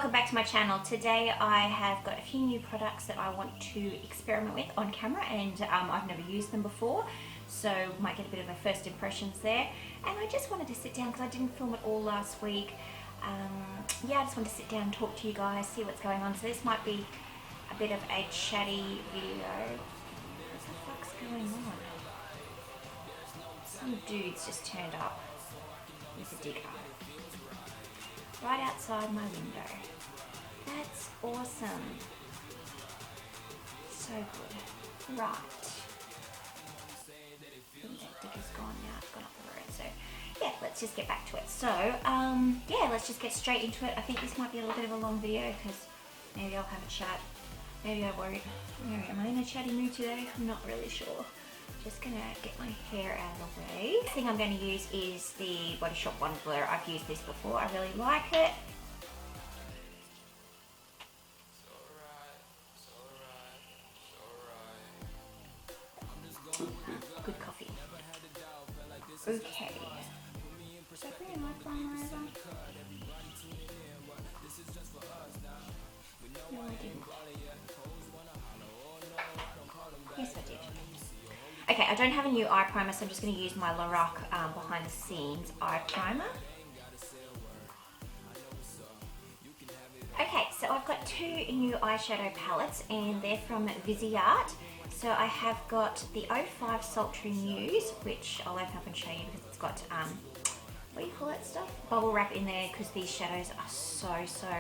welcome back to my channel. Today I have got a few new products that I want to experiment with on camera, and I've never used them before, so might get a bit of a first impressions there. And I just wanted to sit down because I didn't film it all last week. Yeah, I just wanted to sit down and talk to you guys, see what's going on. So this might be a bit of a chatty video. What the fuck's going on? Some dude's just turned up with a digger right outside my window. That's awesome. So good. Right. I think that digger's gone now. It's gone up the road. So yeah, let's just get back to it. So yeah, let's just get straight into it. I think this might be a little bit of a long video because maybe I'll have a chat. Maybe I won't. Am I in a chatty mood today? I'm not really sure. Just gonna get my hair out of the way. The thing I'm going to use is the Body Shop Wonderblur. I've used this before. I really like it. Good coffee. Okay. Did I bring a mic liner over? No, I didn't. Yes, I did. Okay, I don't have a new eye primer, so I'm just going to use my Lorac Behind the Scenes eye primer. Okay, so I've got two new eyeshadow palettes, and they're from Viseart. So I have got the 05 Sultry Muse, which I'll open up and show you because it's got, what do you call that stuff? Bubble wrap in there, because these shadows are so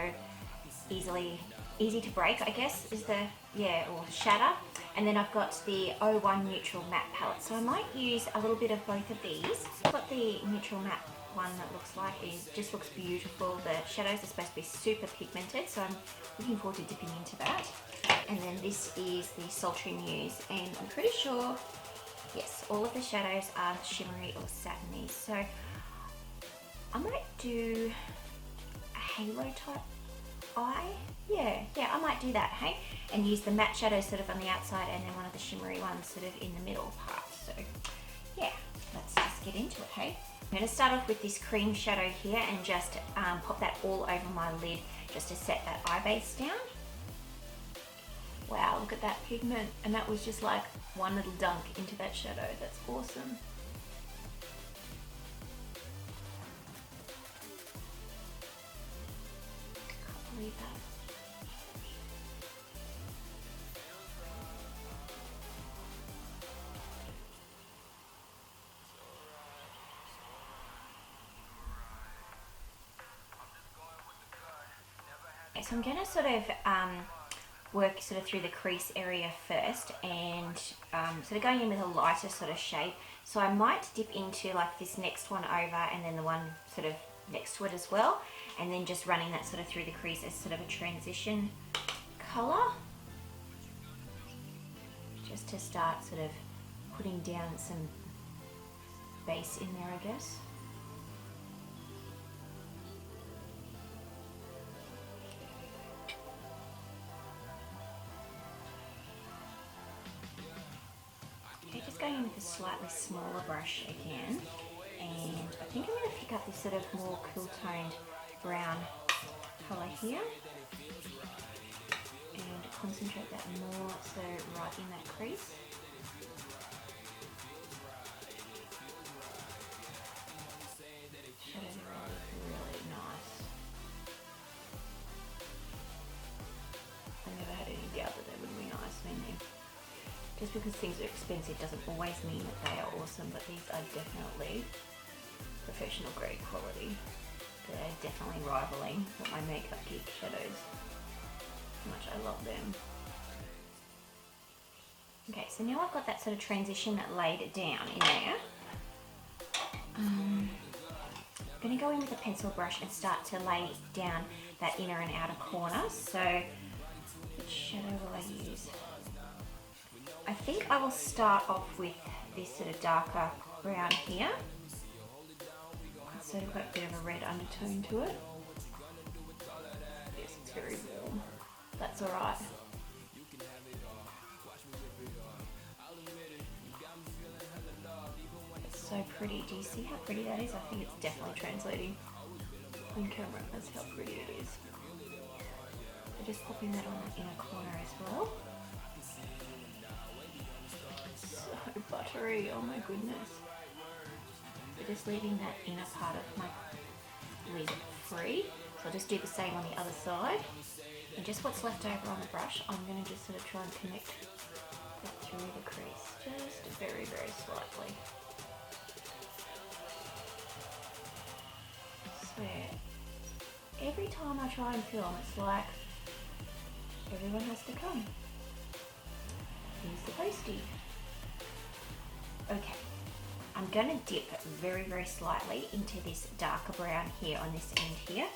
easy to break, I guess, is the, yeah, or shatter. And then I've got the 01 Neutral Matte palette. So I might use a little bit of both of these. I've got the Neutral Matte one that looks like, it just looks beautiful. The shadows are supposed to be super pigmented, so I'm looking forward to dipping into that. And then this is the Sultry Muse, and I'm pretty sure, yes, all of the shadows are shimmery or satiny. So I might do a halo type eye. Yeah, I might do that, hey? And use the matte shadow sort of on the outside and then one of the shimmery ones sort of in the middle part. So yeah, let's just get into it, hey? I'm going to start off with this cream shadow here and just pop that all over my lid just to set that eye base down. Wow, look at that pigment. And that was just like one little dunk into that shadow. That's awesome. Can't believe that. So I'm going to sort of work sort of through the crease area first, and sort of going in with a lighter sort of shape. So I might dip into like this next one over and then the one sort of next to it as well, and then just running that sort of through the crease as sort of a transition colour, just to start sort of putting down some base in there, I guess. Going in with a slightly smaller brush again, and I think I'm going to pick up this sort of more cool toned brown colour here and concentrate that more so right in that crease. Shadows are really nice. I never had any doubt that they would be nice. I mean, just because things are expensive doesn't always mean that they are awesome, but these are definitely professional grade quality. They're definitely rivaling what my Makeup Geek shadows, how much I love them. Okay, so now I've got that sort of transition laid down in there. I'm going to go in with a pencil brush and start to lay down that inner and outer corner. So which shadow will I use? I think I will start off with this sort of darker brown here. It's sort of got a bit of a red undertone to it. Yes, it's very warm. That's alright. It's so pretty. Do you see how pretty that is? I think it's definitely translating on camera. That's how pretty it is. just popping that on the inner corner as well. So buttery, oh my goodness. So just leaving that inner part of my lid free. So I'll just do the same on the other side. And just what's left over on the brush, I'm going to just sort of try and connect that through the crease. Just very, very slightly. I swear, every time I try and film, it's like everyone has to come. Here's the postie. Okay, I'm going to dip very, very slightly into this darker brown here on this end here.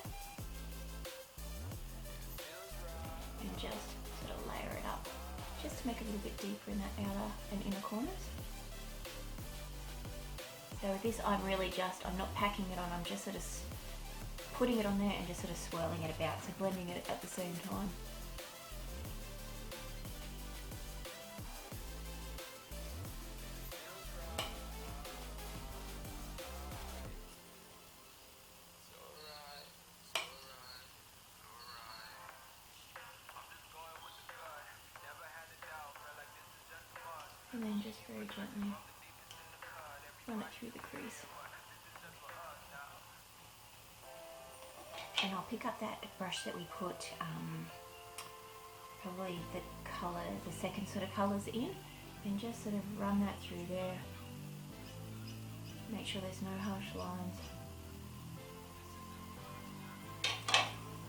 And just sort of layer it up, just to make it a little bit deeper in that outer and inner corners. So with this, I'm not packing it on, I'm just sort of putting it on there and just sort of swirling it about, so blending it at the same time. And then just very gently run it through the crease. And I'll pick up that brush that we put probably the second sort of colours in, and just sort of run that through there. Make sure there's no harsh lines.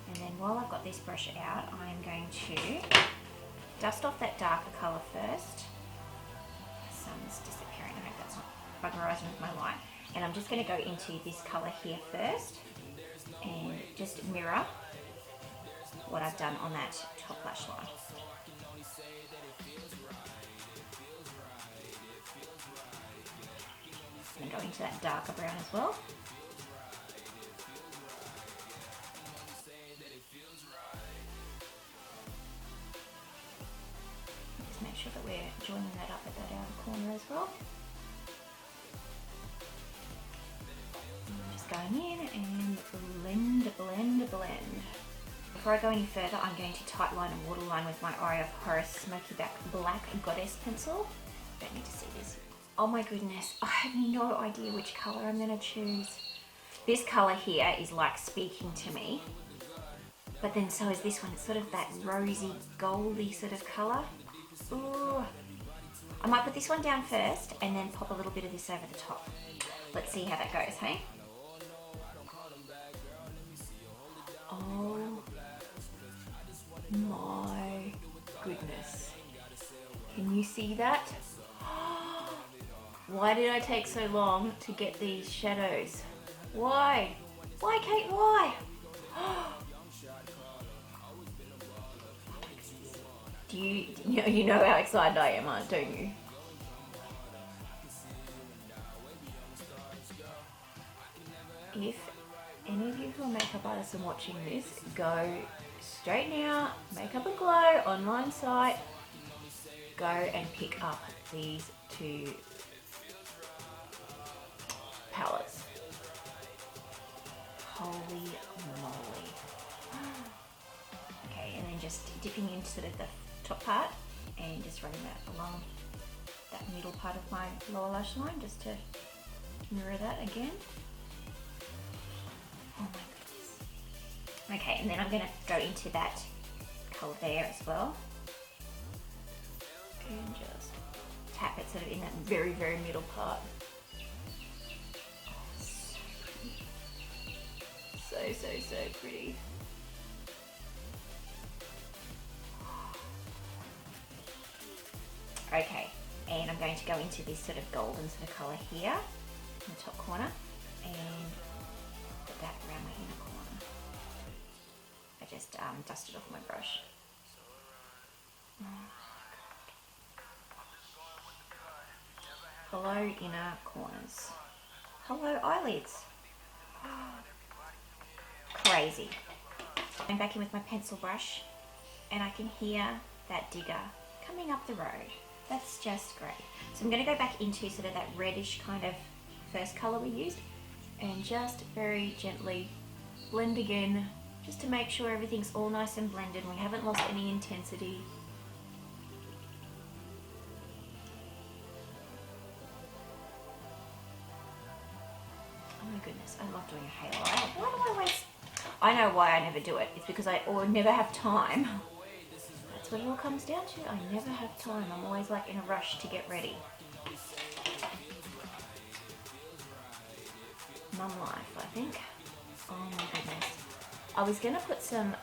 And then while I've got this brush out, I'm going to dust off that darker colour first. The sun's disappearing, I hope that's not buggerising with my light. And I'm just going to go into this colour here first and just mirror what I've done on that top lash line. And go into that darker brown as well. Just make sure that we're joining that up at that outer corner as well. And just going in and blend. Before I go any further, I'm going to tightline and waterline with my Horus Smoky Black Goddess pencil. Don't need to see this. Oh my goodness, I have no idea which colour I'm going to choose. This colour here is like speaking to me, but then so is this one. It's sort of that rosy, goldy sort of colour. Ooh. I might put this one down first and then pop a little bit of this over the top. Let's see how that goes, hey? Oh my goodness. Can you see that? Why did I take so long to get these shadows? Why? Why, Kate, why? Do you know how excited I am, don't you? If any of you who are makeup artists and watching this, go straight now, Makeup and Glow online site, go and pick up these two palettes. Holy moly. Okay, and then just dipping into sort of the top part and just running that along that middle part of my lower lash line just to mirror that again. Oh my goodness. Okay, and then I'm going to go into that colour there as well. And just tap it sort of in that very, very middle part. So pretty. Okay, and I'm going to go into this sort of golden sort of colour here in the top corner and put that around my inner corner. I just dusted off my brush. Below inner corners. Hello eyelids. Crazy. I'm back in with my pencil brush and I can hear that digger coming up the road. That's just great. So I'm going to go back into sort of that reddish kind of first colour we used and just very gently blend again just to make sure everything's all nice and blended and we haven't lost any intensity. Oh my goodness, I love doing a halo. Why do I always... I know why I never do it. It's because I never have time. That's what it all comes down to. I never have time. I'm always like in a rush to get ready. Mum life, I think. Oh my goodness. I was going to put some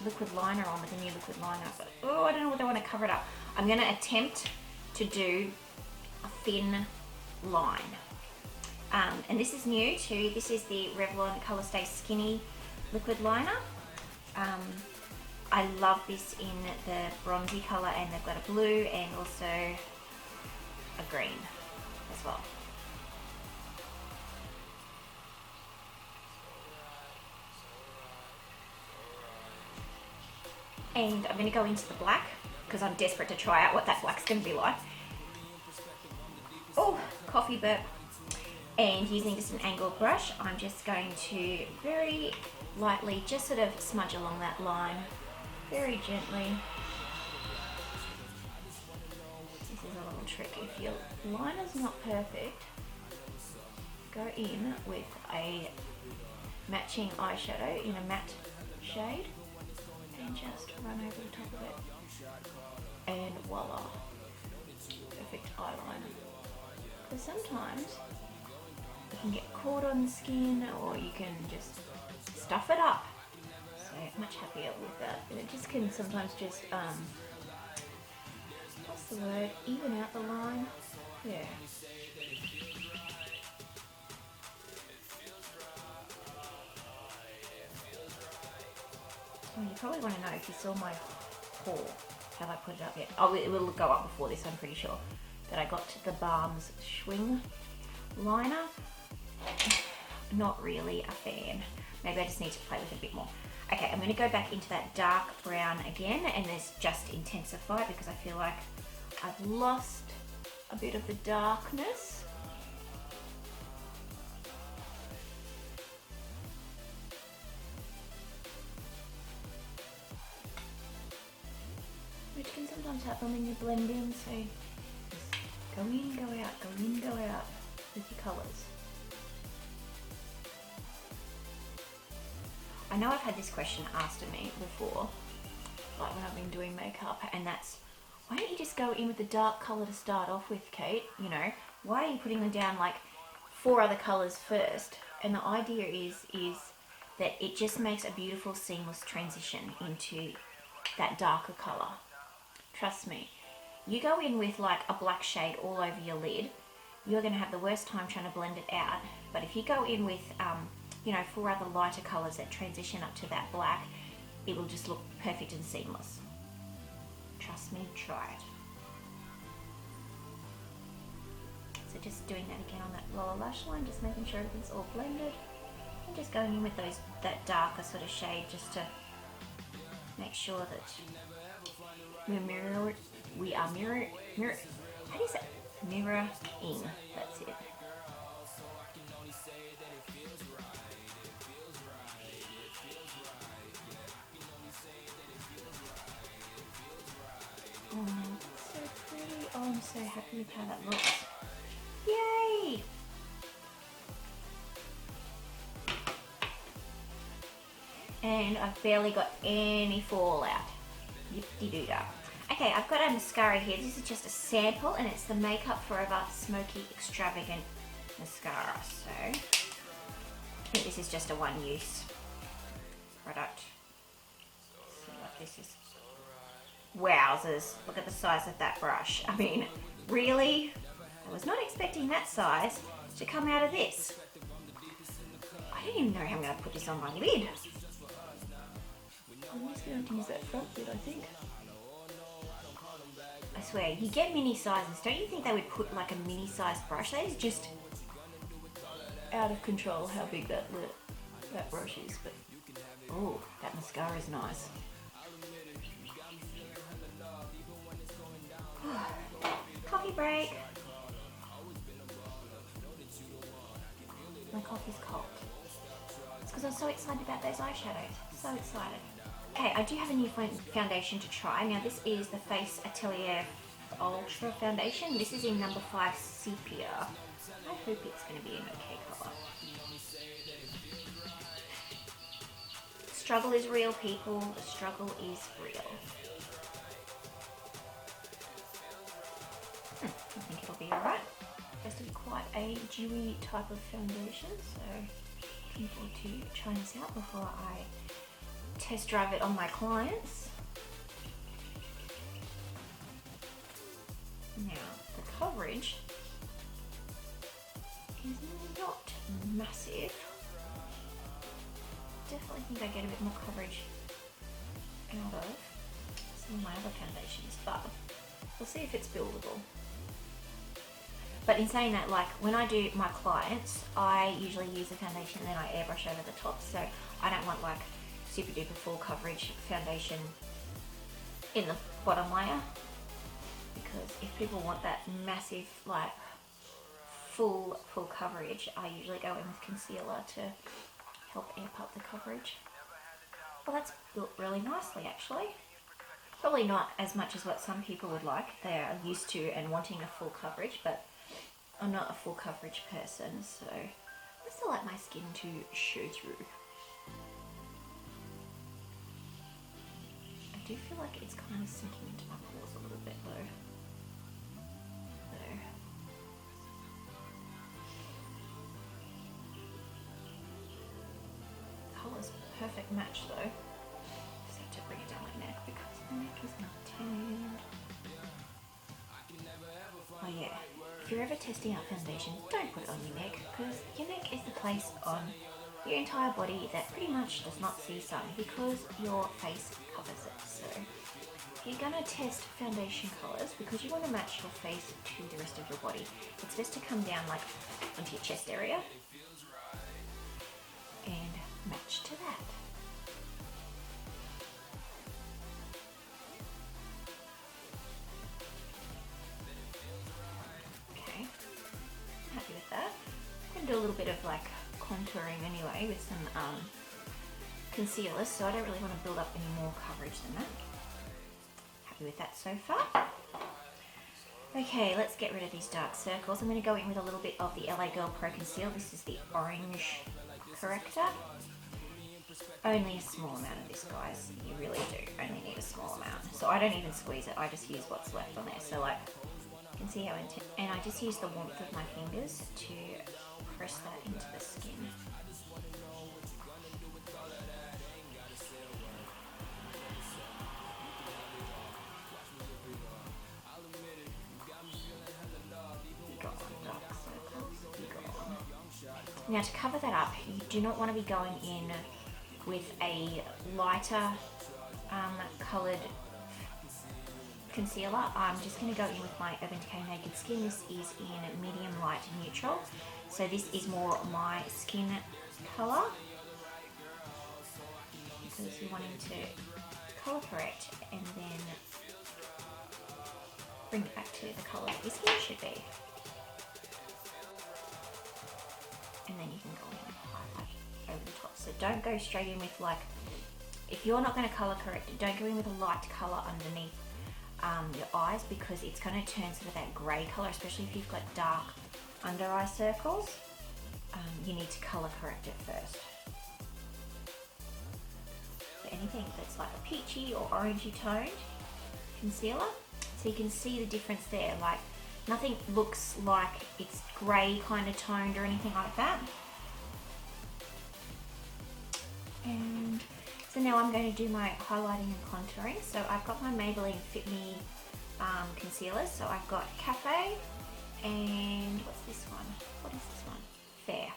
liquid liner on with a new liquid liner, but oh, I don't know whether I want to cover it up. I'm going to attempt to do a thin line. And this is new too. This is the Revlon Colorstay Skinny Liquid Liner. I love this in the bronzy colour, and they've got a blue and also a green as well. And I'm going to go into the black because I'm desperate to try out what that black's going to be like. Oh, coffee burp. And using just an angled brush, I'm just going to very lightly just sort of smudge along that line, very gently. This is a little trick. If your liner's not perfect, go in with a matching eyeshadow in a matte shade and just run over the top of it, and voila, perfect eyeliner. Because sometimes you can get caught on the skin, or you can just stuff it up. So I'm much happier with that. And it just can sometimes just, what's the word, even out the line. Yeah. Oh, you probably want to know if you saw my haul. Have I put it up yet? Oh, it will go up before this, I'm pretty sure. That I got the Balm's Schwing liner. Not really a fan. Maybe I just need to play with it a bit more. Okay, I'm going to go back into that dark brown again, and this just intensify because I feel like I've lost a bit of the darkness. Which can sometimes happen when you're blending, so just go in, go out, go in, go out with your colours. I know I've had this question asked of me before, like when I've been doing makeup, and that's, why don't you just go in with the dark colour to start off with, Kate? You know, why are you putting them down like 4 other colours first? And the idea is that it just makes a beautiful seamless transition into that darker colour. Trust me, you go in with like a black shade all over your lid, you're going to have the worst time trying to blend it out. But if you go in with you know, 4 other lighter colours that transition up to that black, it will just look perfect and seamless. Trust me, try it. So just doing that again on that lower lash line, just making sure everything's all blended. And just going in with that darker sort of shade just to make sure that we are mirror, how do you say? Mirroring, that's it. Oh, so pretty. Oh, I'm so happy with how that looks. Yay! And I've barely got any fallout. Yip-de-doo-da. Okay, I've got a mascara here. This is just a sample, and it's the Makeup Forever Smokey Extravagant Mascara. So, I think this is just a one-use product. So, like this is... Wowzers, look at the size of that brush. I mean, really? I was not expecting that size to come out of this. I don't even know how I'm going to put this on my lid. I'm just going to use that front bit, I think. I swear, you get mini sizes. Don't you think they would put like a mini sized brush? That is just out of control how big that brush is. But oh, that mascara is nice. Coffee break. My coffee's cold. It's because I'm so excited about those eyeshadows. So excited. Okay, I do have a new foundation to try. Now this is the Face Atelier Ultra Foundation. This is in number 5 Sepia. I hope it's going to be an okay colour. Struggle is real, people. The struggle is real. I think it'll be alright. It's to be quite a dewy type of foundation, so looking forward to trying this out before I test drive it on my clients. Now, the coverage is not massive. Definitely think I get a bit more coverage out of some of my other foundations, but we'll see if it's buildable. But in saying that, like when I do my clients, I usually use the foundation and then I airbrush over the top, so I don't want like super duper full coverage foundation in the bottom layer, because if people want that massive like full coverage, I usually go in with concealer to help amp up the coverage. Well, that's built really nicely actually. Probably not as much as what some people would like. They are used to and wanting a full coverage, but I'm not a full coverage person, so I still like my skin to show through. I do feel like it's kind of sinking into my pores a little bit though. There. Colour's perfect match though. Just have to bring it down my neck because my neck is not tanned. Oh yeah, if you're ever testing out foundation, don't put it on your neck, because your neck is the place on your entire body that pretty much does not see sun because your face covers it. So if you're going to test foundation colours, because you want to match your face to the rest of your body, it's best to come down like onto your chest area and match to that. Okay, happy with that. I'm going to do a little bit of like contouring anyway with some concealer, so I don't really want to build up any more coverage than that. Happy with that so far. Okay, let's get rid of these dark circles. I'm going to go in with a little bit of the LA Girl Pro Conceal. This is the orange corrector. Only a small amount of this, guys. You really do only need a small amount. So I don't even squeeze it, I just use what's left on there. So like, you can see how intense, and I just use the warmth of my fingers to press that into the skin. Now to cover that up, you do not want to be going in with a lighter coloured concealer. I'm just going to go in with my Urban Decay Naked Skin. This is in medium light neutral. So this is more my skin colour, because you're wanting to colour correct and then bring it back to the colour that your skin should be. And then you can go in and highlight over the top. So don't go straight in with like, if you're not going to colour correct it, don't go in with a light colour underneath your eyes, because it's going to turn sort of that grey colour, especially if you've got dark under eye circles. You need to colour correct it first. For anything that's like a peachy or orangey toned concealer, so you can see the difference there. Like nothing looks like it's grey kind of toned or anything like that. And so now I'm going to do my highlighting and contouring. So I've got my Maybelline Fit Me concealers. So I've got Cafe and what's this one? What is this one? Fair.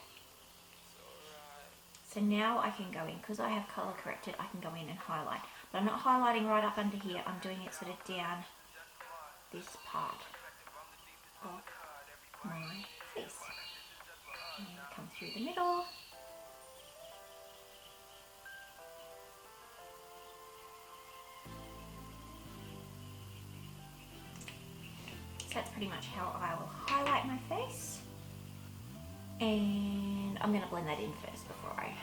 So now I can go in, because I have colour corrected, I can go in and highlight. But I'm not highlighting right up under here, I'm doing it sort of down this part of my face. And come through the middle. So that's pretty much how I will highlight my face. And I'm going to blend that in first before I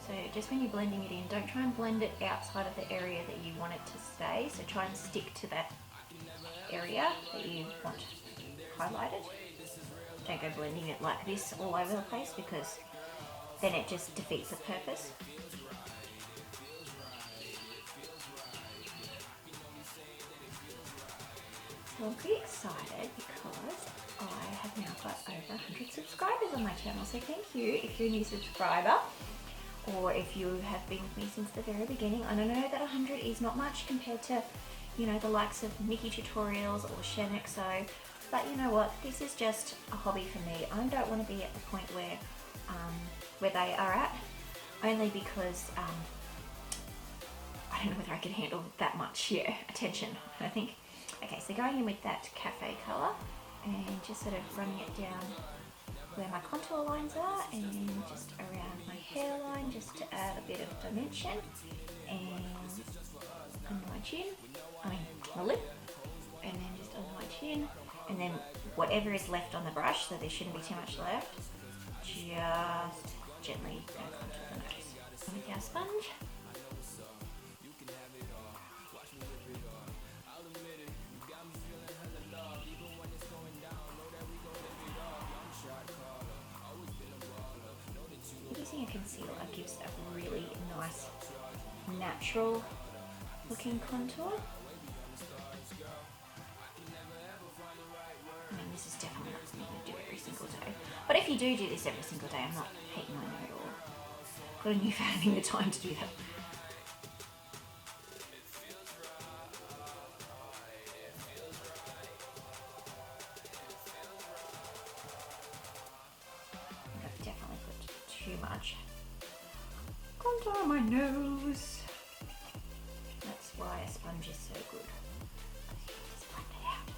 So just when you're blending it in, don't try and blend it outside of the area that you want it to stay. So try and stick to that area that you want highlighted. Don't go blending it like this all over the place, because then it just defeats the purpose. So I'm pretty excited because I have now got over 100 subscribers on my channel. So thank you if you're a new subscriber, or if you have been with me since the very beginning. I know that 100 is not much compared to, you know, the likes of Nikki Tutorials or ShenXO, but you know what, this is just a hobby for me. I don't want to be at the point where they are at, only because I don't know whether I can handle that much attention, I think. Okay, so going in with that cafe colour and just sort of running it down where my contour lines are and just around my hairline, just to add a bit of dimension, and under my chin, my lip, and then just under my chin, and then whatever is left on the brush, so there shouldn't be too much left, just gently contour the nose. With our sponge, using a concealer gives a really nice natural looking contour. I mean, this is definitely not something you do every single day, but if you do this every single day, I'm not hating on you at all. Good on you for having the time to do that. I've definitely put too much contour on my nose. That's why a sponge is so good. Just blend it out.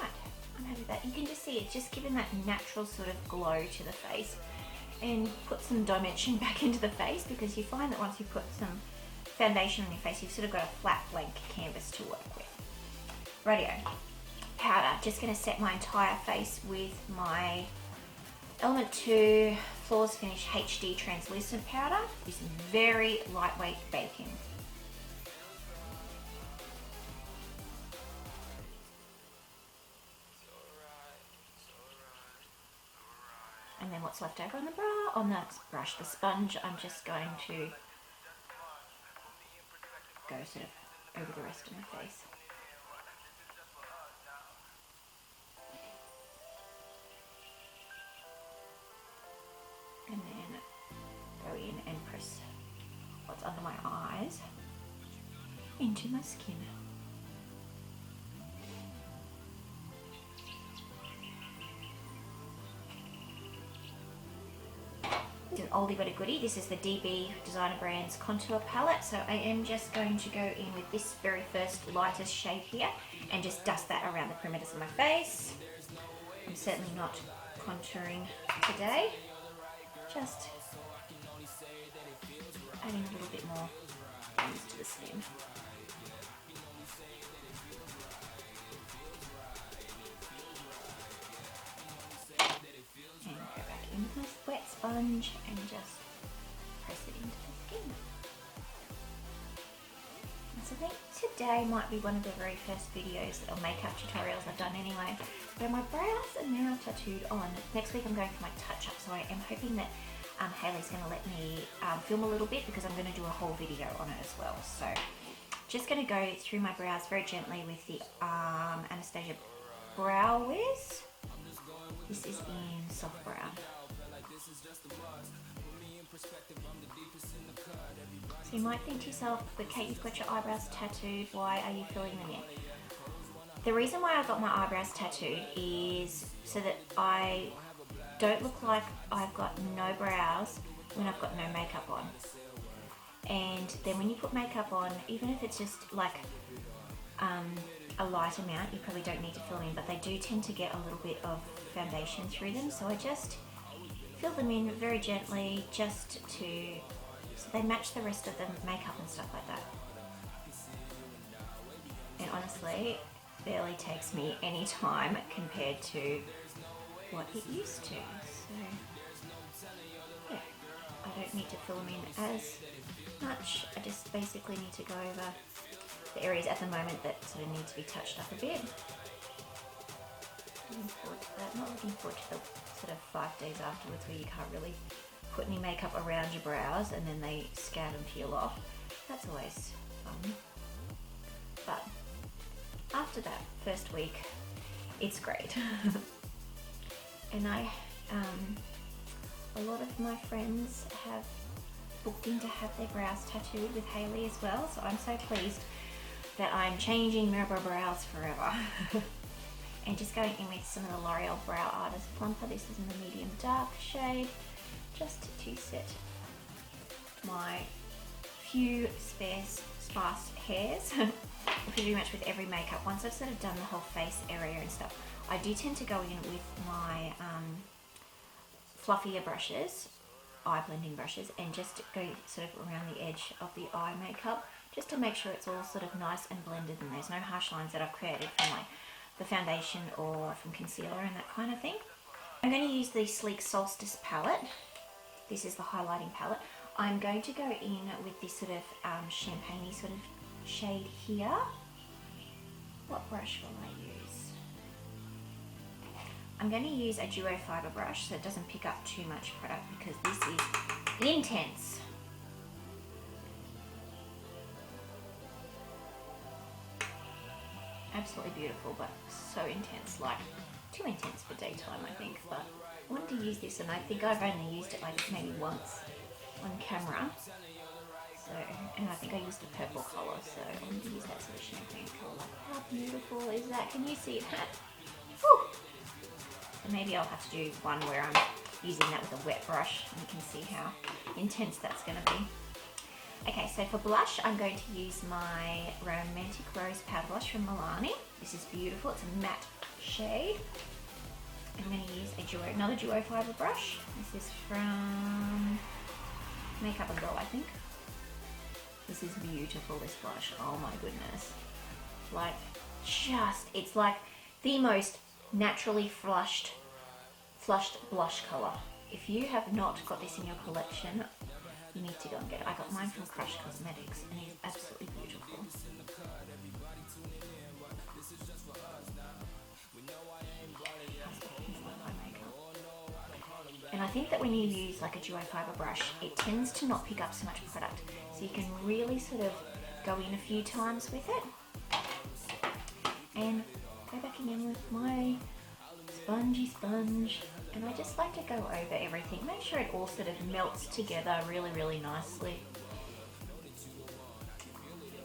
Right, I'm happy with that. You can just see it's just giving that natural sort of glow to the face, and put some dimension back into the face, because you find that once you put some foundation on your face, you've sort of got a flat blank canvas to work with. Rightio. Powder. Just going to set my entire face with my elementwo Flawless Finish HD translucent powder. This is very lightweight baking. And then what's left over on the brush, the sponge, I'm just going to go sort of over the rest of my face. And then go in and press what's under my eyes into my skin. This is an oldie but a goodie. This is the DB Designer Brands contour palette. So I am just going to go in with this very first lightest shade here and just dust that around the perimeters of my face. I'm certainly not contouring today. Just adding a little bit more to the skin. And go back in with my wet sponge and just press it into the skin. So I think today might be one of the very first videos or makeup tutorials I've done anyway, where my brows are now tattooed on. Next week I'm going for my touch-up, so I am hoping that Hayley's going to let me film a little bit, because I'm going to do a whole video on it as well. So just going to go through my brows very gently with the Anastasia Brow Wiz. This is in soft brown. So you might think to yourself, but Kate, you've got your eyebrows tattooed, why are you filling them in? The reason why I got my eyebrows tattooed is so that I don't look like I've got no brows when I've got no makeup on. And then when you put makeup on, even if it's just like a light amount, you probably don't need to fill in, but they do tend to get a little bit of foundation through them. So I just fill them in very gently, just so they match the rest of the makeup and stuff like that. And honestly, barely takes me any time compared to what it used to. So yeah, I don't need to fill them in as much. I just basically need to go over the areas at the moment that sort of need to be touched up a bit. Looking forward to that. Not looking forward to the sort of 5 days afterwards where you can't really put any makeup around your brows and then they scab and peel off. That's always fun. But after that first week, it's great. And a lot of my friends have booked in to have their brows tattooed with Hayley as well, so I'm so pleased that I'm changing Mirror brows forever. And just going in with some of the L'Oreal Brow Artist Plumper. This is in the medium dark shade, just to set my few sparse hairs. Pretty much with every makeup, once I've sort of done the whole face area and stuff, I do tend to go in with my fluffier brushes, eye blending brushes, and just go sort of around the edge of the eye makeup, just to make sure it's all sort of nice and blended and there's no harsh lines that I've created from like the foundation or from concealer and that kind of thing. I'm going to use the Sleek Solstice palette. This is the highlighting palette. I'm going to go in with this sort of champagne-y sort of shade here. What brush will I use? I'm going to use a duo fiber brush so it doesn't pick up too much product because this is intense. Absolutely beautiful, but so intense, like too intense for daytime I think. But I wanted to use this and I think I've only used it like maybe once on camera. So, and I think I used a purple colour, so I wanted to use that sort of champagne colour. Like, how beautiful is that? Can you see that? Whew. So maybe I'll have to do one where I'm using that with a wet brush and you can see how intense that's going to be. Okay, so for blush, I'm going to use my Romantic Rose powder blush from Milani. This is beautiful. It's a matte shade. I'm going to use another duo fiber brush. This is from Makeup & Go, I think. This is beautiful, this blush. Oh my goodness. Like, it's like the most naturally flushed blush colour. If you have not got this in your collection, you need to go and get it. I got mine from Crush Cosmetics and it's absolutely beautiful. And I think that when you use like a duo fiber brush, it tends to not pick up so much product. So you can really sort of go in a few times with it. And go back again with my spongy sponge. And I just like to go over everything. Make sure it all sort of melts together really, really nicely.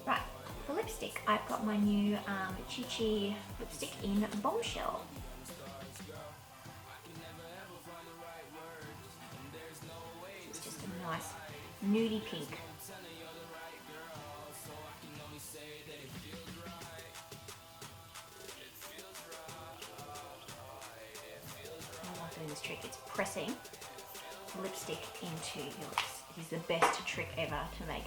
Right, for lipstick, I've got my new Chi Chi lipstick in Bombshell. It's just a nice nudie pink. This trick, it's pressing lipstick into your lips. It is the best trick ever to make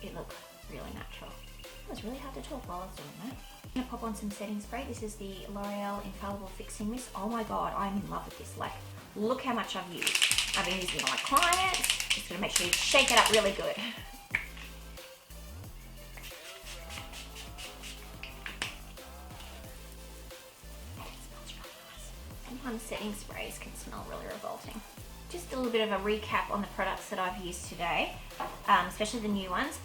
it look really natural. It was really hard to talk while I was doing that. I'm going to pop on some setting spray. This is the L'Oreal Infallible Fixing Mist. Oh my god, I'm in love with this. Like, look how much I've used. I've been using it on my clients. Just going to make sure you shake it up really good. Sometimes setting sprays can smell really revolting. Just a little bit of a recap on the products that I've used today, especially the new ones.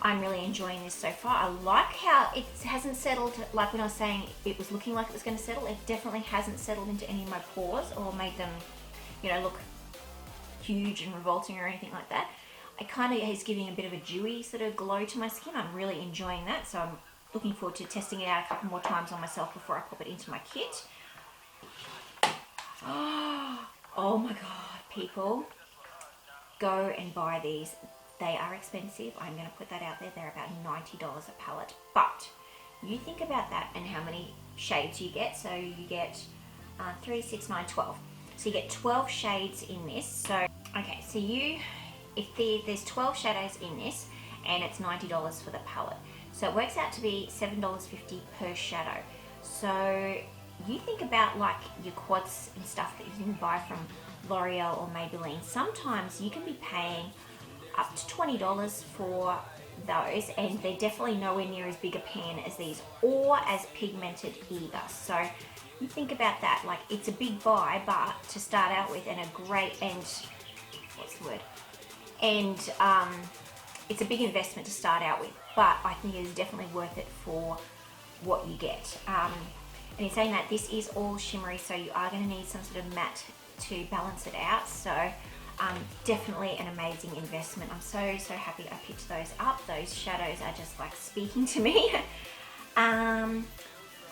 I'm really enjoying this so far. I like how it hasn't settled, like when I was saying it was looking like it was going to settle, it definitely hasn't settled into any of my pores or made them, you know, look huge and revolting or anything like that. It kind of is giving a bit of a dewy sort of glow to my skin. I'm really enjoying that, so I'm looking forward to testing it out a couple more times on myself before I pop it into my kit. Oh my god, people, go and buy these. They are expensive. I'm going to put that out there. They're about $90 a palette. But you think about that and how many shades you get. So you get 3, 6, 9, 12. So you get 12 shades in this. So, okay, so there's 12 shadows in this and it's $90 for the palette. So it works out to be $7.50 per shadow. So you think about like your quads and stuff that you can buy from L'Oreal or Maybelline. Sometimes you can be paying up to $20 for those, and they're definitely nowhere near as big a pan as these, or as pigmented either. So you think about that, like it's a big buy, but to start out with, and a great, and what's the word? And it's a big investment to start out with, but I think it is definitely worth it for what you get. And in saying that, this is all shimmery, so you are going to need some sort of matte to balance it out. So definitely an amazing investment. I'm so happy I picked those up. Those shadows are just like speaking to me.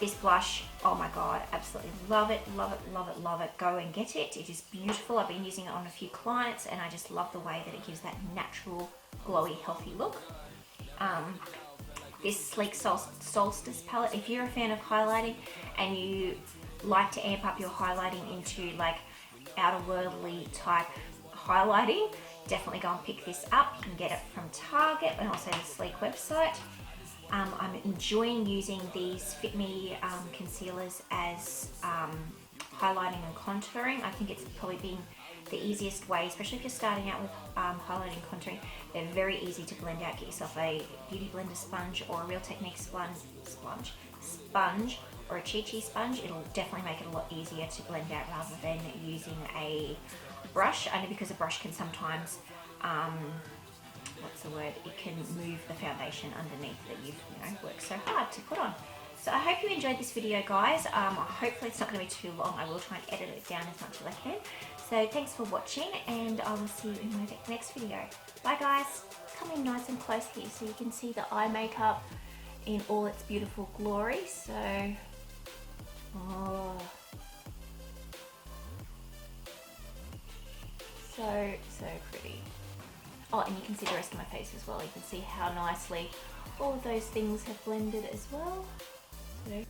This blush, oh my god, absolutely love it, love it, love it, love it. Go and get it. It is beautiful. I've been using it on a few clients, and I just love the way that it gives that natural, glowy, healthy look. This Sleek Solstice palette, if you're a fan of highlighting and you like to amp up your highlighting into like outer worldly type highlighting, definitely go and pick this up. You can get it from Target and also the Sleek website. I'm enjoying using these Fit Me concealers as highlighting and contouring. I think it's probably been the easiest way, especially if you're starting out with highlighting and contouring. They're very easy to blend out. Get yourself a Beauty Blender sponge or a Real Technique sponge or a Chi sponge. It'll definitely make it a lot easier to blend out rather than using a brush, only because a brush can sometimes it can move the foundation underneath that you've worked so hard to put on. So I hope you enjoyed this video, guys. Hopefully it's not going to be too long. I will try and edit it down as much as I can. So thanks for watching, and I will see you in my next video. Bye, guys. Come in nice and close here so you can see the eye makeup in all its beautiful glory. So, oh, so pretty. Oh, and you can see the rest of my face as well. You can see how nicely all of those things have blended as well. So